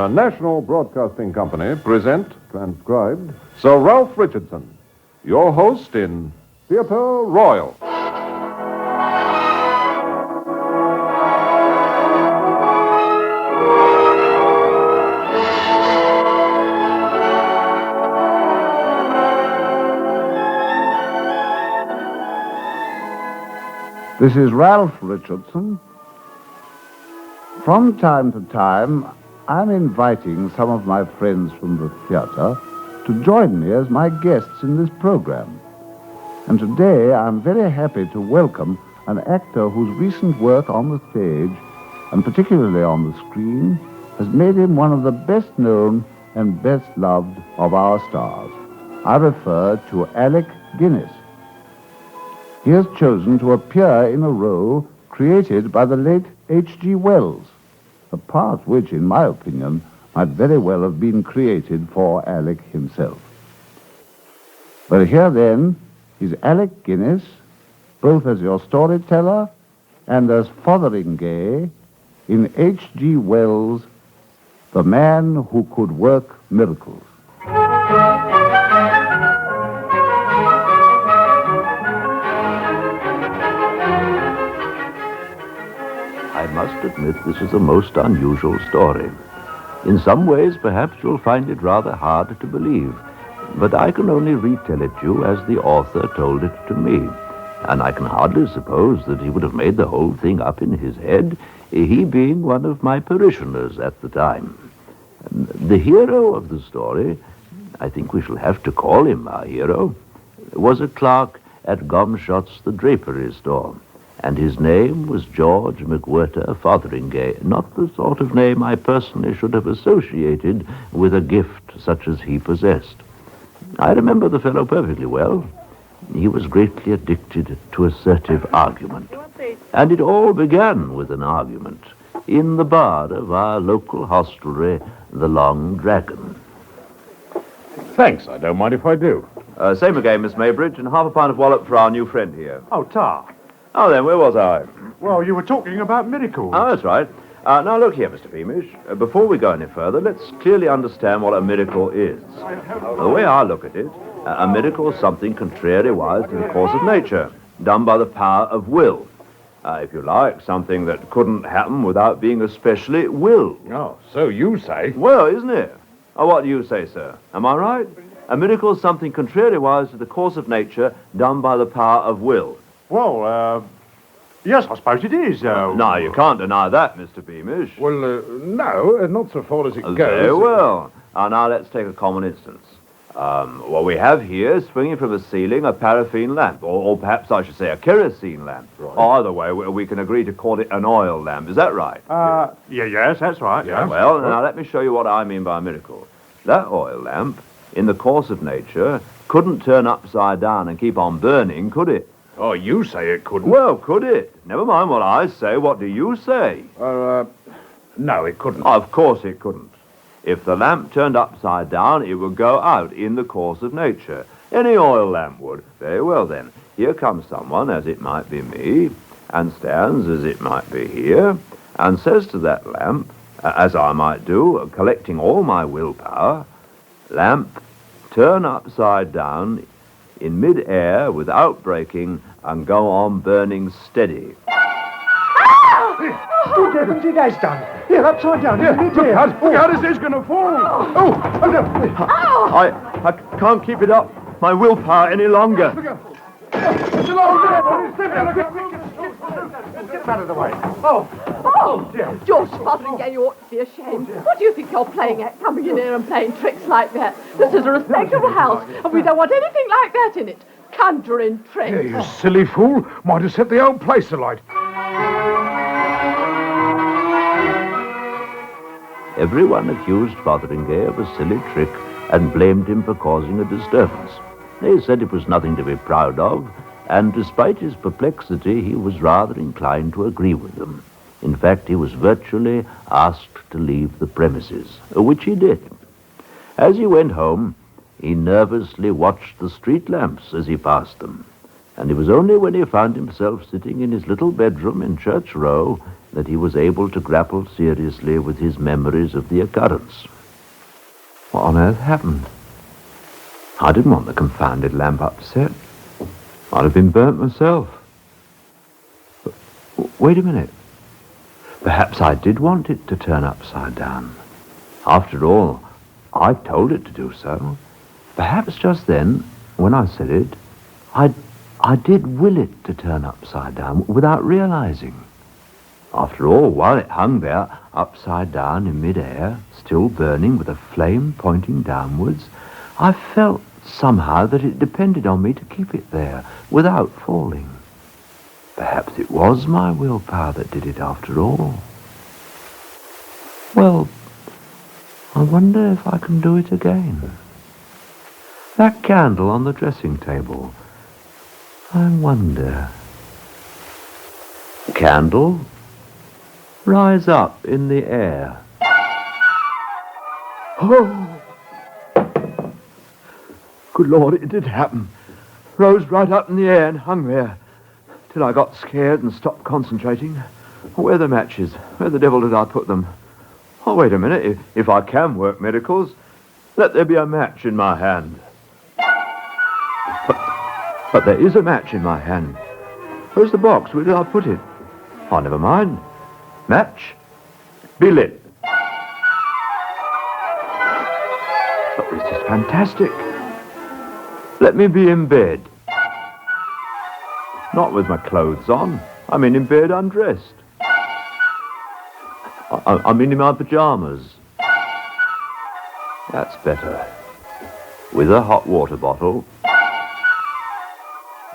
The National Broadcasting Company present, transcribed, Sir Ralph Richardson, your host in Theatre Royal. This is Ralph Richardson. From time to time, I'm inviting some of my friends from the theatre to join me as my guests in this program. And today, I'm very happy to welcome an actor whose recent work on the stage, and particularly on the screen, has made him one of the best known and best loved of our stars. I refer to Alec Guinness. He has chosen to appear in a role created by the late H.G. Wells, a part which, in my opinion, might very well have been created for Alec himself. Well, here then is Alec Guinness, both as your storyteller and as Fotheringay in H.G. Wells' The Man Who Could Work Miracles. I must admit this is a most unusual story. In some ways, perhaps you'll find it rather hard to believe, but I can only retell it to you as the author told it to me, and I can hardly suppose that he would have made the whole thing up in his head, he being one of my parishioners at the time. The hero of the story, I think we shall have to call him our hero, was a clerk at Gomshot's the drapery store, and his name was George Fotheringay, not the sort of name I personally should have associated with a gift such as he possessed. I remember the fellow perfectly well. He was greatly addicted to assertive argument, and it all began with an argument in the bar of our local hostelry, the Long Dragon. Thanks, I don't mind if I do. Same again, Miss Maybridge, and half a pint of wallop for our new friend here. Oh, Tar. Oh, then, where was I? Well, you were talking about miracles. Oh, that's right. Now, look here, Mr. Beamish. Before we go any further, let's clearly understand what a miracle is. The way I look at it, a miracle is something contrariwise to the course of nature, done by the power of will. If you like, something that couldn't happen without being especially willed. Oh, so you say. Well, isn't it? Oh, what do you say, sir? Am I right? A miracle is something contrariwise to the course of nature, done by the power of will. Well, yes, I suppose it is. No, you can't deny that, Mr. Beamish. Well, no, not so far as it goes. Very well. Now let's take a common instance. What we have here, swinging from the ceiling, a paraffin lamp, or perhaps I should say a kerosene lamp. Right. Either way, we can agree to call it an oil lamp. Is that right? Yes, that's right. Yeah. Well, now let me show you what I mean by a miracle. That oil lamp, in the course of nature, couldn't turn upside down and keep on burning, could it? Oh, you say it couldn't. Well, could it? Never mind what I say. What do you say? No, it couldn't. Of course it couldn't. If the lamp turned upside down, it would go out in the course of nature. Any oil lamp would. Very well, then. Here comes someone, as it might be me, and stands, as it might be here, and says to that lamp, as I might do, collecting all my willpower, lamp, turn upside down in mid-air without breaking and go on burning steady. Good heavens, it has done. Here, upside down. Look how this is going to fall. Oh, no. I can't keep it up, my willpower any longer. It's along there. Get out of the way. Oh, George Fotheringay, you ought to be ashamed. What do you think you're playing at, coming in here and playing tricks like that? This is a respectable house, and we don't want anything like that in it. Conjuring tricks. Yeah, you silly fool. Might have set the whole place alight. Everyone accused Fotheringay of a silly trick and blamed him for causing a disturbance. They said it was nothing to be proud of, and despite his perplexity, he was rather inclined to agree with them. In fact, he was virtually asked to leave the premises, which he did. As he went home, he nervously watched the street lamps as he passed them. and it was only when he found himself sitting in his little bedroom in Church Row that he was able to grapple seriously with his memories of the occurrence. What on earth happened? I didn't want the confounded lamp upset. I'd have been burnt myself. But wait a minute. Perhaps I did want it to turn upside down. After all, I told it to do so. Perhaps just then, when I said it, I did will it to turn upside down without realizing. After all, while it hung there, upside down in mid-air, still burning with a flame pointing downwards, I felt somehow that it depended on me to keep it there without falling. Perhaps it was my willpower that did it after all. Well, I wonder if I can do it again. That candle on the dressing table. I wonder. Candle, rise up in the air. Oh! Good Lord, it did happen. Rose right up in the air and hung there till I got scared and stopped concentrating. Where are the matches? Where the devil did I put them? Oh, wait a minute. If I can work miracles, let there be a match in my hand. But there is a match in my hand. Where's the box? Where did I put it? Oh, never mind. Match. Be lit. Oh, this is fantastic. Let me be in bed. Not with my clothes on. I mean in bed undressed. I mean in my pajamas. That's better. With a hot water bottle.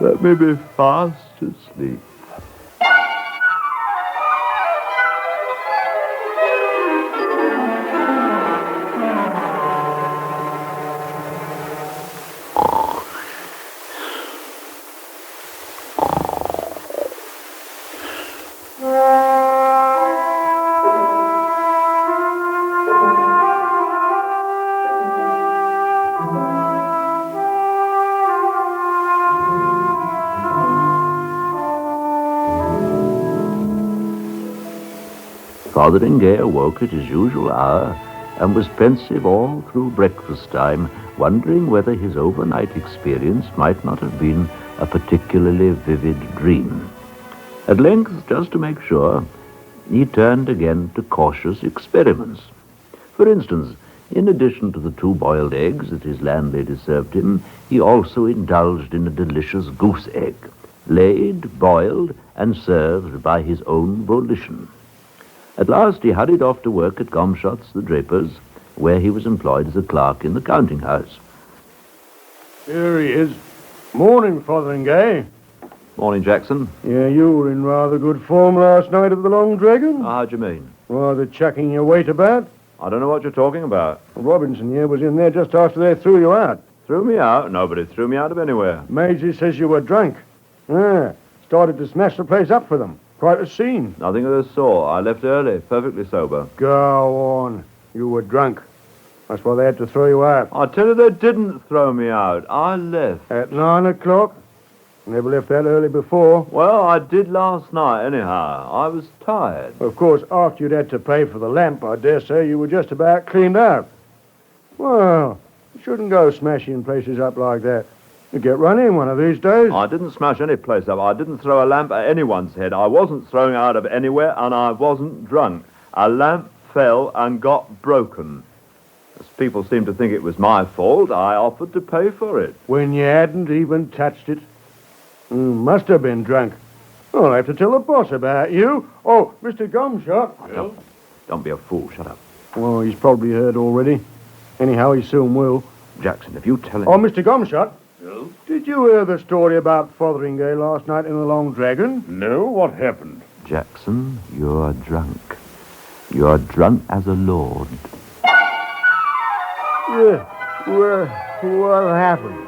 Let me be fast asleep. Fotheringay awoke at his usual hour and was pensive all through breakfast time, wondering whether his overnight experience might not have been a particularly vivid dream. At length, just to make sure, he turned again to cautious experiments. For instance, in addition to the 2 boiled eggs that his landlady served him, he also indulged in a delicious goose egg, laid, boiled, and served by his own volition. At last he hurried off to work at Gomshott's, the draper's, where he was employed as a clerk in the counting house. Here he is. Morning, Fotheringay. Morning, Jackson. Yeah, you were in rather good form last night at the Long Dragon. How do you mean? Rather chucking your weight about. I don't know what you're talking about. Robinson here was in there just after they threw you out. Threw me out? Nobody threw me out of anywhere. Maisie says you were drunk. Yeah, started to smash the place up for them. Quite a scene. Nothing of the sort. I left early, perfectly sober. Go on. You were drunk. That's why they had to throw you out. I tell you, they didn't throw me out. I left. At 9 o'clock? Never left that early before. Well, I did last night, anyhow. I was tired. Of course, after you'd had to pay for the lamp, I dare say you were just about cleaned out. Well, you shouldn't go smashing places up like that. You'll get run in one of these days. I didn't smash any place up. I didn't throw a lamp at anyone's head. I wasn't thrown out of anywhere, and I wasn't drunk. A lamp fell and got broken. As people seem to think it was my fault, I offered to pay for it. When you hadn't even touched it? Must have been drunk. I'll have to tell the boss about you. Oh, Mr. Gumshot. Don't be a fool. Shut up. Oh, he's probably heard already. Anyhow, he soon will. Jackson, if you tell him... Oh, Mr. Gumshot. No? Did you hear the story about Fotheringay last night in the Long Dragon? No, what happened? Jackson, you're drunk. You're drunk as a lord. Yeah, what happened?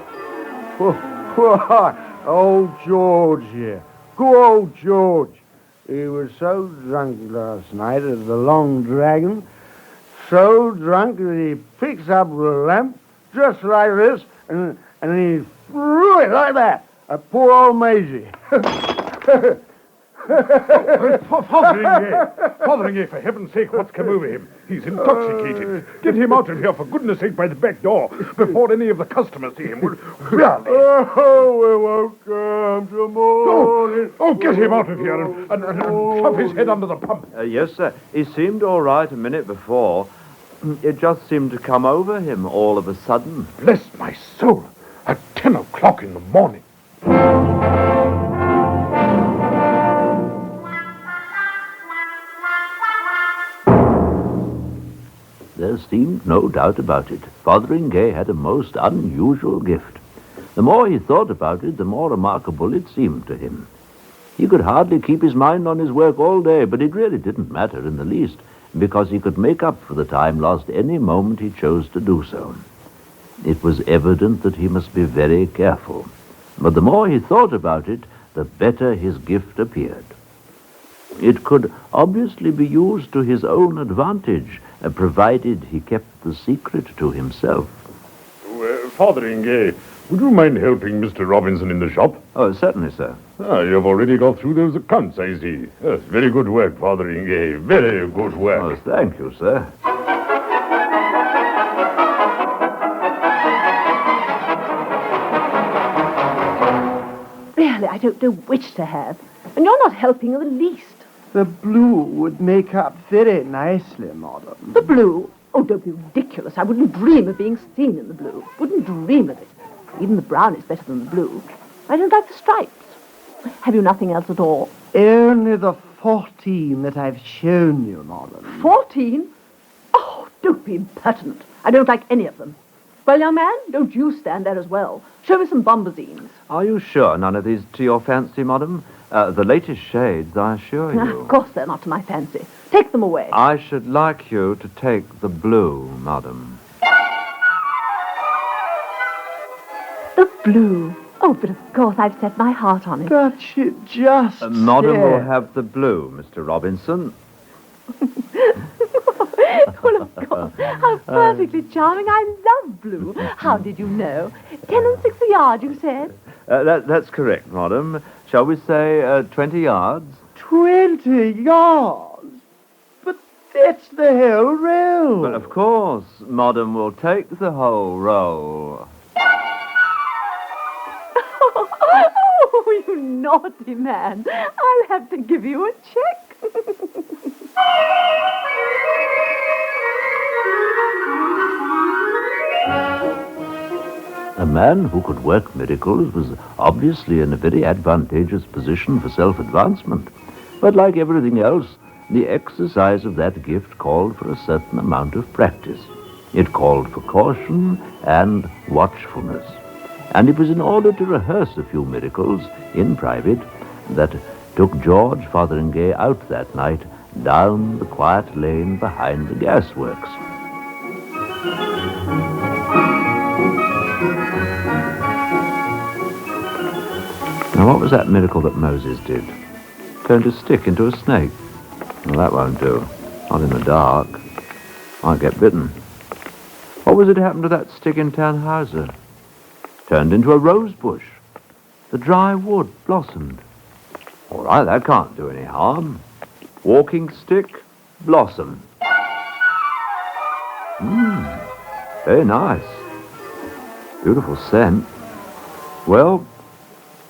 What? Old George here. Good old George. He was so drunk last night at the Long Dragon, so drunk that he picks up the lamp just like this, and he threw it like that Poor old Maisie. Fotheringay, for heaven's sake, what's come over him? He's intoxicated. Get him out of here, for goodness sake, by the back door, before any of the customers see him. Really? Oh, we won't come to morning. Oh, get him out of here and shove his head under the pump. Yes, sir. He seemed all right a minute before. It just seemed to come over him all of a sudden. Bless my soul. At 10 o'clock in the morning. There seemed no doubt about it. Fotheringay had a most unusual gift. The more he thought about it, the more remarkable it seemed to him. He could hardly keep his mind on his work all day, but it really didn't matter in the least, because he could make up for the time lost any moment he chose to do so. It was evident that he must be very careful, but the more he thought about it, the better his gift appeared. It could obviously be used to his own advantage, provided he kept the secret to himself. Fotheringay, would you mind helping Mr. Robinson in the shop? Oh, certainly, sir. You've already got through those accounts, I see. Yes, very good work, Fotheringay. Very good work. Oh, thank you, sir. Really, I don't know which to have. And you're not helping in the least. The blue would make up very nicely, madam. The blue? Oh, don't be ridiculous. I wouldn't dream of being seen in the blue. Wouldn't dream of it. Even the brown is better than the blue. I don't like the stripes. Have you nothing else at all? Only the 14 that I've shown you, madam. 14? Oh, don't be impertinent. I don't like any of them. Well, young man, don't you stand there as well. Show me some bombazines. Are you sure none of these to your fancy, madam? The latest shades, I assure you. Of course they're not to my fancy. Take them away. I should like you to take the blue, madam. The blue. Oh, but of course I've set my heart on it. But she just Madam said. will have the blue, Mr. Robinson. Well, of course. How perfectly charming. I love blue. How did you know? 10 and 6 a yard, you said? That's correct, madam. Shall we say 20 yards? 20 yards? But that's the whole row. But of course, madam will take the whole roll. Oh, you naughty man. I'll have to give you a check. A man who could work miracles was obviously in a very advantageous position for self-advancement. But like everything else, the exercise of that gift called for a certain amount of practice. It called for caution and watchfulness. And it was in order to rehearse a few miracles in private that took George Fotheringay out that night down the quiet lane behind the gasworks. Now, what was that miracle that Moses did? Turned a stick into a snake. Well, that won't do. Not in the dark. Might get bitten. What was it happened to that stick in Tannhauser? Turned into a rose bush. The dry wood blossomed. All right, that can't do any harm. Walking stick, blossom. Very nice. Beautiful scent. Well,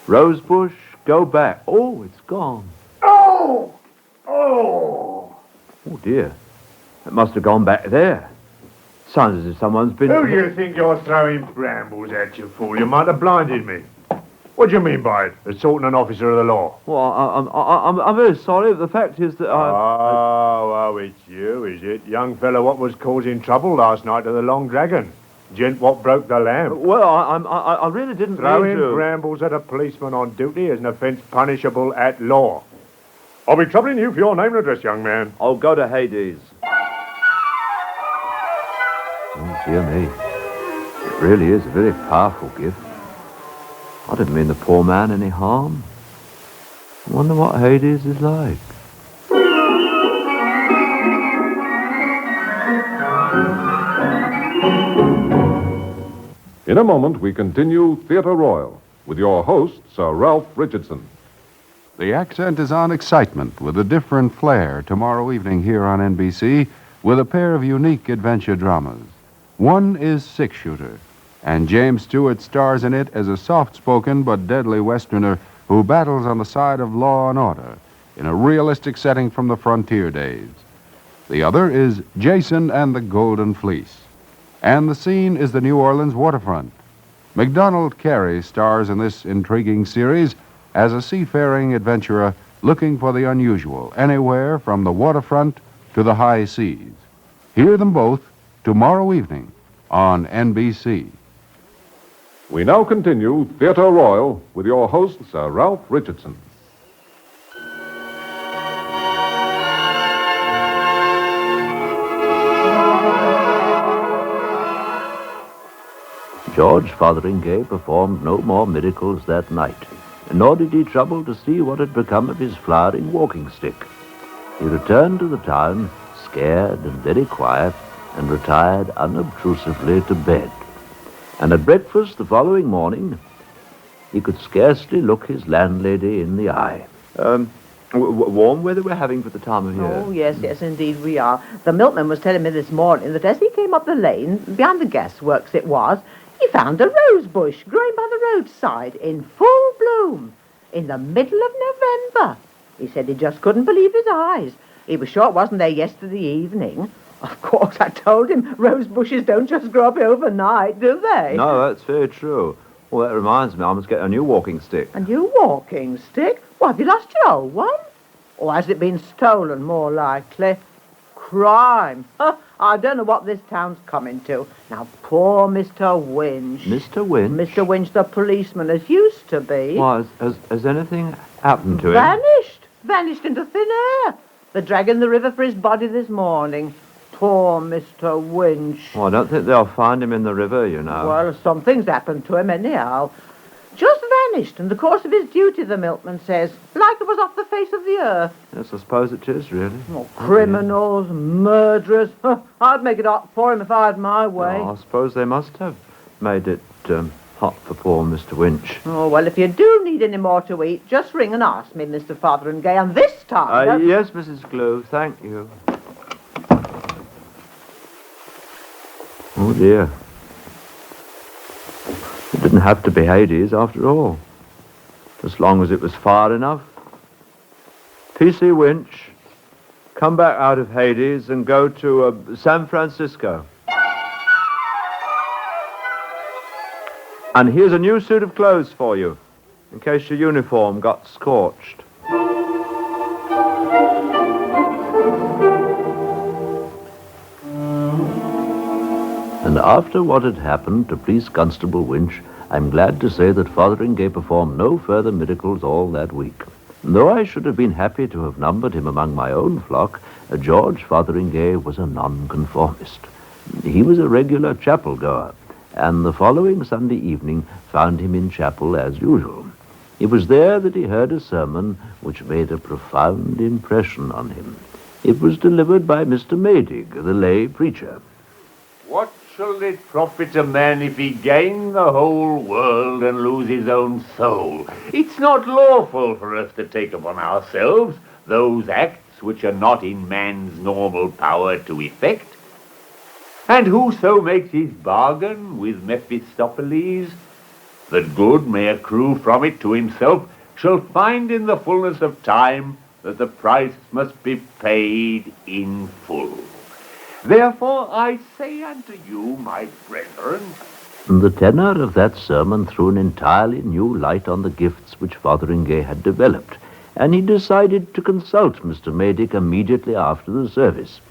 rose bush, go back. Oh, it's gone. Oh! Oh, dear. It must have gone back there. Sounds as if someone's been... Who do you think you're throwing brambles at, you fool? You might have blinded me. What do you mean by it? Assaulting an officer of the law? Well, I'm very sorry. The fact is that Oh, it's you, is it? Young fellow what was causing trouble last night at the Long Dragon. Gent what broke the lamp. Well, I really didn't Throwing mean to... brambles at a policeman on duty is an offence punishable at law. I'll be troubling you for your name and address, young man. Oh, go to Hades. Oh, dear me. It really is a very powerful gift. I didn't mean the poor man any harm. I wonder what Hades is like. In a moment, we continue Theatre Royal with your host, Sir Ralph Richardson. The accent is on excitement with a different flair tomorrow evening here on NBC with a pair of unique adventure dramas. One is Six Shooter, and James Stewart stars in it as a soft-spoken but deadly Westerner who battles on the side of law and order in a realistic setting from the frontier days. The other is Jason and the Golden Fleece, and the scene is the New Orleans waterfront. MacDonald Carey stars in this intriguing series as a seafaring adventurer looking for the unusual, anywhere from the waterfront to the high seas. Hear them both tomorrow evening on NBC. We now continue Theatre Royal with your host, Sir Ralph Richardson. George Fotheringay performed no more miracles that night, nor did he trouble to see what had become of his flowering walking stick. He returned to the town, scared and very quiet, and retired unobtrusively to bed. And at breakfast the following morning, he could scarcely look his landlady in the eye. Warm weather we're having for the time of year. Oh, yes, indeed we are. The milkman was telling me this morning that as he came up the lane, behind the gasworks it was, he found a rose bush growing by the roadside in full bloom in the middle of November. He said he just couldn't believe his eyes. He was sure it wasn't there yesterday evening. Of course, I told him rose bushes don't just grow up overnight, do they? No, that's very true. Well, that reminds me, I must get a new walking stick. A new walking stick? What, have you lost your old one? Or has it been stolen, more likely? Crime. I don't know what this town's coming to. Now, poor Mr. Winch. Mr. Winch? Mr. Winch, the policeman, as used to be. Why, has anything happened to him? Vanished into thin air. They're dragging the river for his body this morning. Poor Mr. Winch. Well, I don't think they'll find him in the river, you know. Well, something's happened to him anyhow. Just vanished in the course of his duty, the milkman says, like it was off the face of the earth. Yes, I suppose it is, really. Oh, criminals, murderers. I'd make it hot for him if I had my way. Oh, I suppose they must have made it hot for poor Mr. Winch. Oh, well, if you do need any more to eat, just ring and ask me, Mr. Fotheringay, and this time... Yes, Mrs. Glue, thank you. Oh, dear. It didn't have to be Hades, after all. As long as it was far enough. P.C. Winch, come back out of Hades and go to San Francisco. And here's a new suit of clothes for you, in case your uniform got scorched. And after what had happened to Police Constable Winch, I'm glad to say that Fotheringay performed no further miracles all that week. Though I should have been happy to have numbered him among my own flock, George Fotheringay was a nonconformist. He was a regular chapel-goer, and the following Sunday evening found him in chapel as usual. It was there that he heard a sermon which made a profound impression on him. It was delivered by Mr. Maydig, the lay preacher. What shall it profit a man if he gain the whole world and lose his own soul? It's not lawful for us to take upon ourselves those acts which are not in man's normal power to effect. And whoso makes his bargain with Mephistopheles, that good may accrue from it to himself, shall find in the fullness of time that the price must be paid in full. Therefore I say unto you, my brethren... The tenor of that sermon threw an entirely new light on the gifts which Fotheringay had developed, and he decided to consult Mr. Maydig immediately after the service.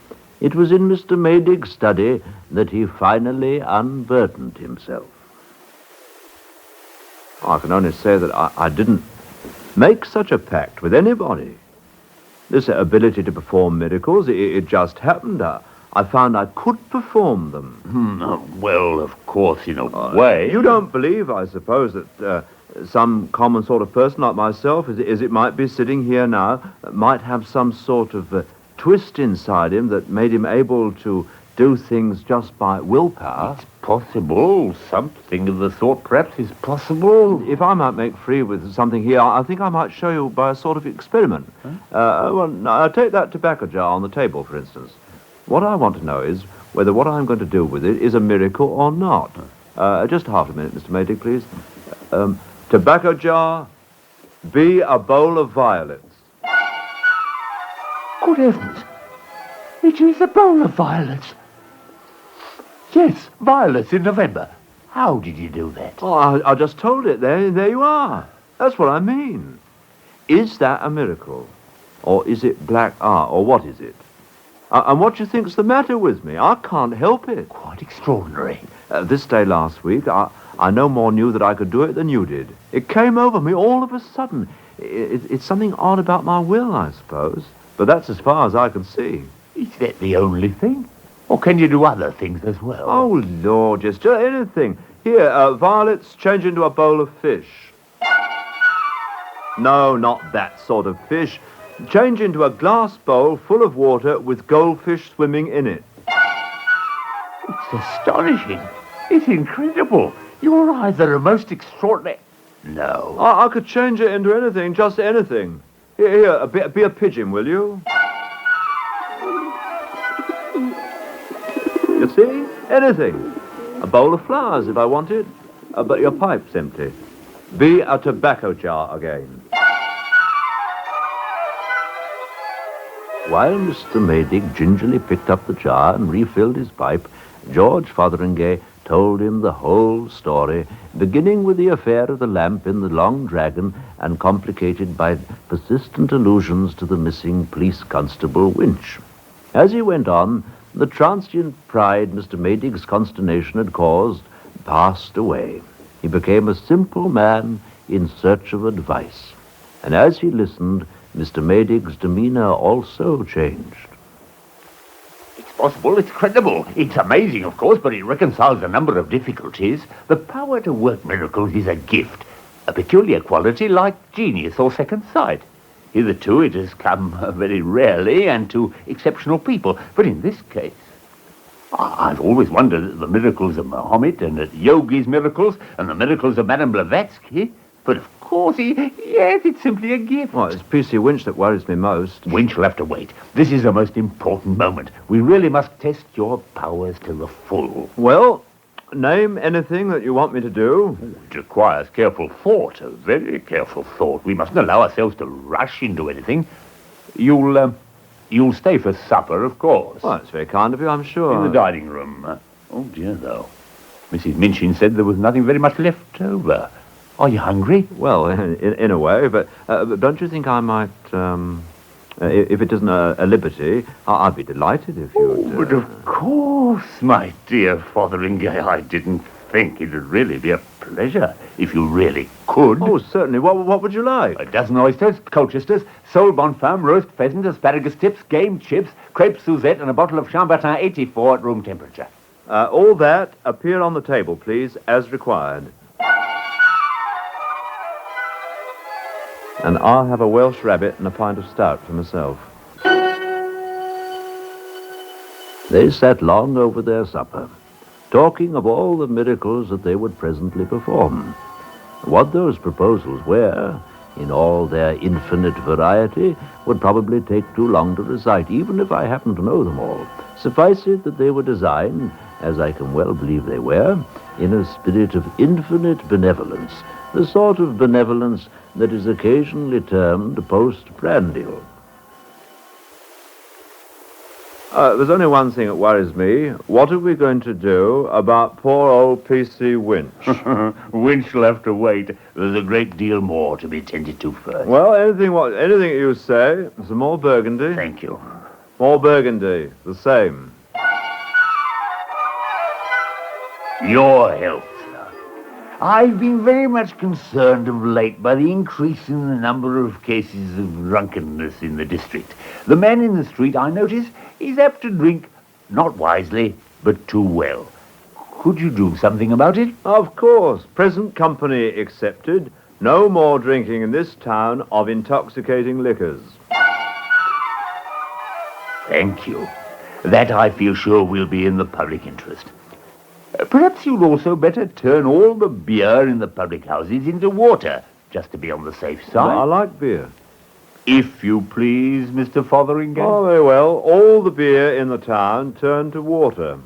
It was in Mr. Maydig's study that he finally unburdened himself. I can only say that I didn't make such a pact with anybody. This ability to perform miracles, it just happened. I found I could perform them. Well, of course, in a way. You don't believe, I suppose, that some common sort of person like myself, as it might be sitting here now, might have some sort of twist inside him that made him able to do things just by willpower. It's possible. Something of the sort perhaps is possible. If I might make free with something here, I think I might show you by a sort of experiment. Take that tobacco jar on the table, for instance. What I want to know is whether what I'm going to do with it is a miracle or not. Just half a minute, Mr. Maydig, please. Tobacco jar, be a bowl of violets. Good heavens. It is a bowl of violets. Yes, violets in November. How did you do that? Oh, I just told it. There you are. That's what I mean. Is that a miracle? Or is it black art? Or what is it? And what do you think's the matter with me? I can't help it. Quite extraordinary. This day last week, I no more knew that I could do it than you did. It came over me all of a sudden. It's something odd about my will, I suppose. But that's as far as I can see. Is that the only thing? Or can you do other things as well? Oh, Lord, just anything. Here, violets change into a bowl of fish. No, not that sort of fish. Change into a glass bowl full of water with goldfish swimming in it. It's astonishing. It's incredible. Your eyes are a most extraordinary... No. I could change it into anything, just anything. Here, be a pigeon, will you? You see? Anything. A bowl of flowers, if I wanted. But your pipe's empty. Be a tobacco jar again. While Mr. Maydig gingerly picked up the jar and refilled his pipe, George Fotheringay told him the whole story, beginning with the affair of the lamp in the Long Dragon and complicated by persistent allusions to the missing police constable Winch. As he went on, the transient pride Mr. Maydig's consternation had caused passed away. He became a simple man in search of advice. And as he listened, Mr. Maydig's demeanor also changed. It's possible, it's credible. It's amazing, of course, but it reconciles a number of difficulties. The power to work miracles is a gift, a peculiar quality like genius or second sight. Hitherto it has come very rarely and to exceptional people, but in this case, I've always wondered at the miracles of Mahomet and at Yogi's miracles and the miracles of Madame Blavatsky. But of course, yes, it's simply a gift. Well, it's P.C. Winch that worries me most. Winch will have to wait. This is a most important moment. We really must test your powers to the full. Well, name anything that you want me to do. It requires careful thought, a very careful thought. We mustn't allow ourselves to rush into anything. You'll stay for supper, of course. Well, it's very kind of you, I'm sure. In the dining room. Oh, dear, though. Mrs. Minchin said there was nothing very much left over. Are you hungry? Well, in a way, but don't you think I might, if it isn't a liberty, I'd be delighted if you But of course, my dear Fotheringay, I didn't think it would really be a pleasure if you really could. Oh, certainly. What would you like? A dozen oysters, Colchesters, sole bonne femme, roast pheasant, asparagus tips, game chips, crepe Suzette, and a bottle of Chambertin 84 at room temperature. All that appear on the table, please, as required. And I'll have a Welsh rabbit and a pint of stout for myself. They sat long over their supper, talking of all the miracles that they would presently perform. What those proposals were, in all their infinite variety, would probably take too long to recite, even if I happened to know them all. Suffice it that they were designed, as I can well believe they were, in a spirit of infinite benevolence, the sort of benevolence that is occasionally termed post-prandial. There's only one thing that worries me. What are we going to do about poor old P.C. Winch? Winch will have to wait. There's a great deal more to be tended to first. Well, anything you say. Some more Burgundy. Thank you. More Burgundy. The same. Your health, sir. I've been very much concerned of late by the increase in the number of cases of drunkenness in the district. The man in the street, I notice, is apt to drink, not wisely, but too well. Could you do something about it? Of course. Present company accepted. No more drinking in this town of intoxicating liquors. Thank you. That I feel sure will be in the public interest. Perhaps you'd also better turn all the beer in the public houses into water, just to be on the safe side. I like beer. If you please, Mr. Fotheringay. Oh, very well. All the beer in the town turned to water.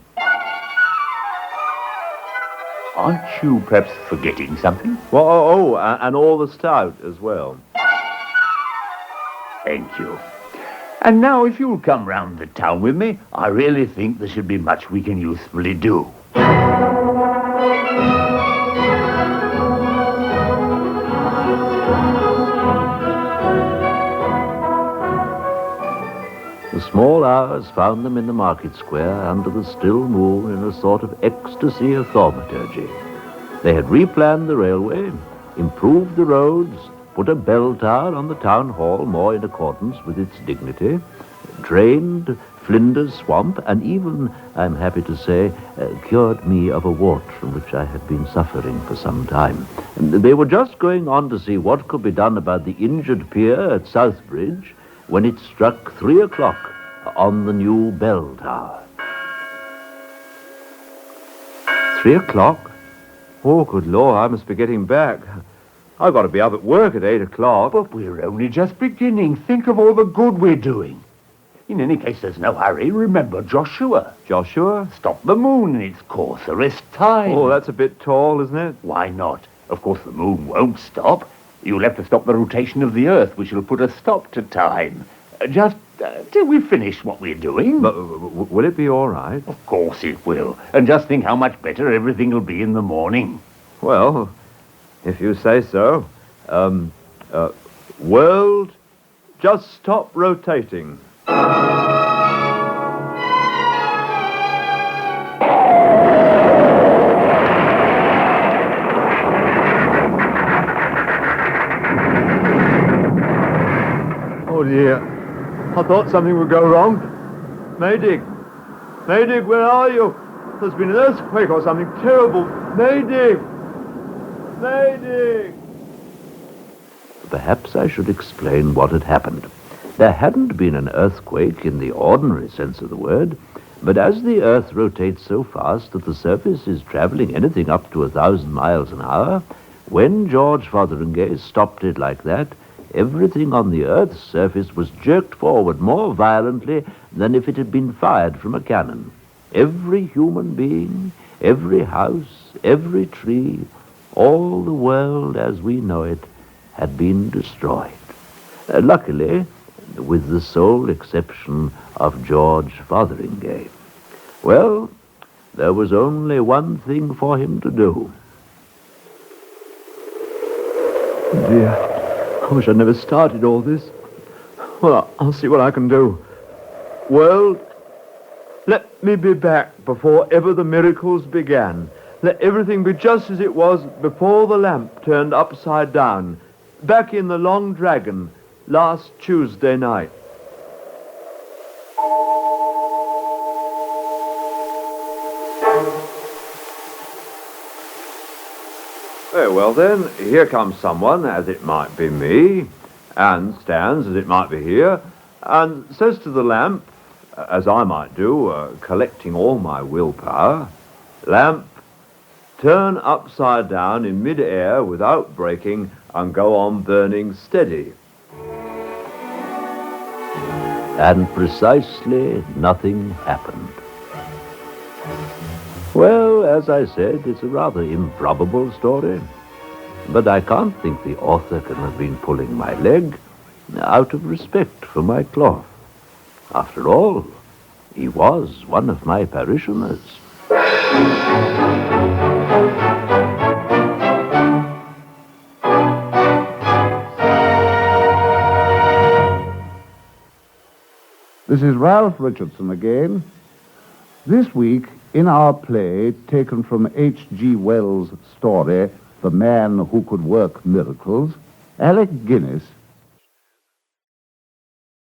Aren't you perhaps forgetting something? Well, and all the stout as well. Thank you. And now, if you'll come round the town with me, I really think there should be much we can usefully do. The small hours found them in the market square under the still moon in a sort of ecstasy of thaumaturgy. They had replanned the railway, improved the roads, put a bell tower on the town hall more in accordance with its dignity, drained Flinders Swamp, and even, I'm happy to say, cured me of a wart from which I had been suffering for some time. And they were just going on to see what could be done about the injured pier at Southbridge when it struck 3 o'clock on the new bell tower. 3 o'clock? Oh, good Lord, I must be getting back. I've got to be up at work at 8 o'clock. But we're only just beginning. Think of all the good we're doing. In any case, there's no hurry. Remember Joshua. Joshua? Stop the moon in its course. Arrest time. Oh, that's a bit tall, isn't it? Why not? Of course, the moon won't stop. You'll have to stop the rotation of the Earth, which will put a stop to time. Just till we finish what we're doing. But will it be all right? Of course it will. And just think how much better everything will be in the morning. Well, if you say so. World, just stop rotating. Oh dear, I thought something would go wrong. Maydig, Maydig, where are you? There's been an earthquake or something terrible. Maydig, Maydig. Perhaps I should explain what had happened. There hadn't been an earthquake in the ordinary sense of the word, but as the Earth rotates so fast that the surface is traveling anything up to 1,000 miles an hour, when George Fotheringay stopped it like that, everything on the Earth's surface was jerked forward more violently than if it had been fired from a cannon. Every human being, every house, every tree, all the world as we know it, had been destroyed. Luckily, with the sole exception of George Fotheringay. Well, there was only one thing for him to do. Dear, I wish I'd never started all this. Well, I'll see what I can do. World, let me be back before ever the miracles began. Let everything be just as it was before the lamp turned upside down, back in the Long Dragon, last Tuesday night. Very well then, here comes someone, as it might be me, and stands, as it might be here, and says to the lamp, as I might do, collecting all my willpower, lamp, turn upside down in mid-air without breaking and go on burning steady. And precisely nothing happened. Well, as I said, it's a rather improbable story, but I can't think the author can have been pulling my leg out of respect for my cloth. After all, he was one of my parishioners. This is Ralph Richardson again. This week, in our play, taken from H.G. Wells' story, The Man Who Could Work Miracles, Alec Guinness